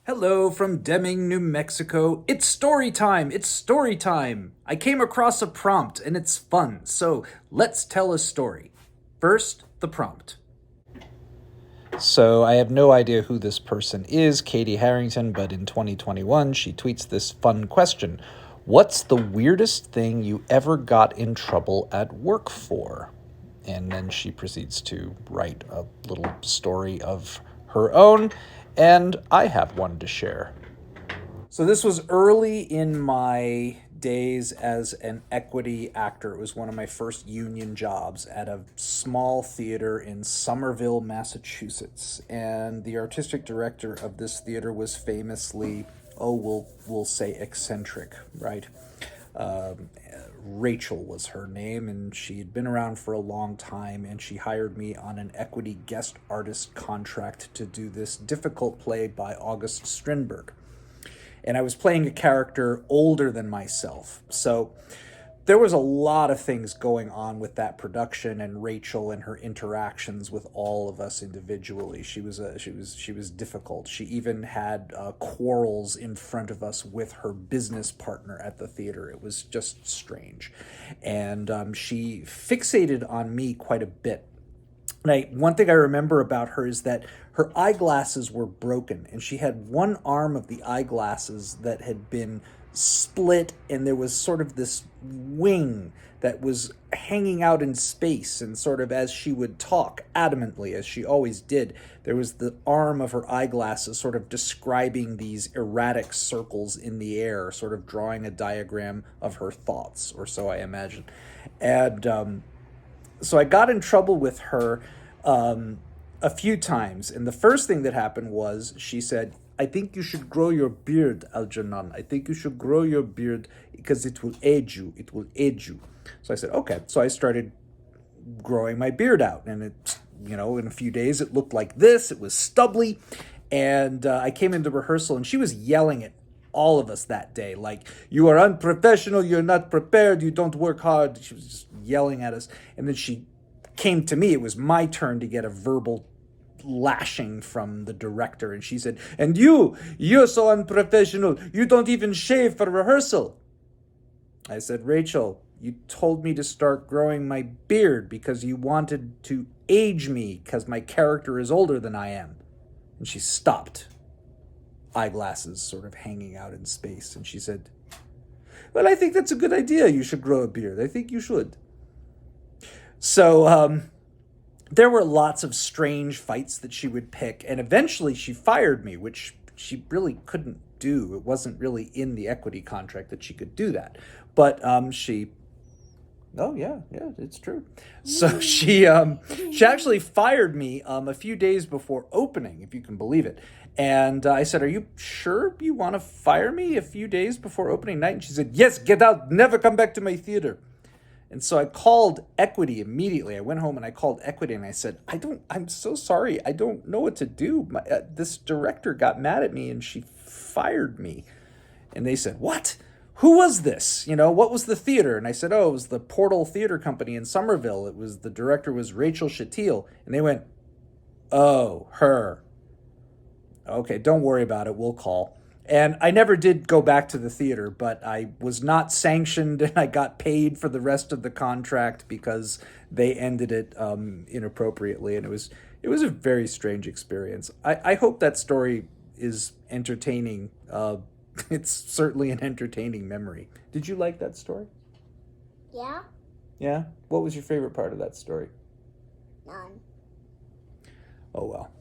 Hello from Deming, New Mexico. It's story time! It's story time! I came across a prompt and it's fun, so let's tell a story. First, the prompt. So I have no idea who this person is, Katie Harrington, but in 2021 she tweets this fun question. What's the weirdest thing you ever got in trouble at work for? And then she proceeds to write a little story of her own, and I have one to share. So this was early in my days as an equity actor. It was one of my first union jobs at a small theater in Somerville, Massachusetts. And the artistic director of this theater was famously, we'll say eccentric, right? Um, Rachel was her name, and she had been around for a long time, and she hired me on an equity guest artist contract to do this difficult play by August Strindberg. And I was playing a character older than myself. So there was a lot of things going on with that production and Rachel and her interactions with all of us individually. She was difficult. She even had quarrels in front of us with her business partner at the theater. It was just strange, and she fixated on me quite a bit. One thing I remember about her is that her eyeglasses were broken, and she had one arm of the eyeglasses that had been split, and there was sort of this wing that was hanging out in space. And sort of as she would talk adamantly, as she always did, there was the arm of her eyeglasses sort of describing these erratic circles in the air, sort of drawing a diagram of her thoughts, or so I imagine. And so I got in trouble with her a few times. And the first thing that happened was she said, I think you should grow your beard, Algernon. I think you should grow your beard because it will age you. It will age you. So I said, okay. So I started growing my beard out. And in a few days, it looked like this. It was stubbly. And I came into rehearsal, and she was yelling at all of us that day, like, you are unprofessional, you're not prepared, you don't work hard. She was just yelling at us. And then she came to me. It was my turn to get a verbal lashing from the director. And she said, and you're so unprofessional. You don't even shave for rehearsal. I said, Rachel, you told me to start growing my beard because you wanted to age me because my character is older than I am. And she stopped, eyeglasses sort of hanging out in space. And she said, well, I think that's a good idea. You should grow a beard. I think you should. So there were lots of strange fights that she would pick. And eventually she fired me, which she really couldn't do. It wasn't really in the equity contract that she could do that. But oh yeah, it's true. So she actually fired me a few days before opening, if you can believe it. And I said, are you sure you want to fire me a few days before opening night? And she said, yes, get out, never come back to my theater. And so I called equity immediately. I went home and I called equity and I said, I'm so sorry. I don't know what to do. This director got mad at me and she fired me. And they said, what? Who was this? What was the theater? And I said, it was the Portal Theater Company in Somerville. The director was Rachel Shatil. And they went, oh, her. Okay, don't worry about it. We'll call. And I never did go back to the theater, but I was not sanctioned, and I got paid for the rest of the contract because they ended it inappropriately. And it was a very strange experience. I hope that story is entertaining. It's certainly an entertaining memory. Did you like that story? Yeah? Yeah? What was your favorite part of that story? None. Oh, well.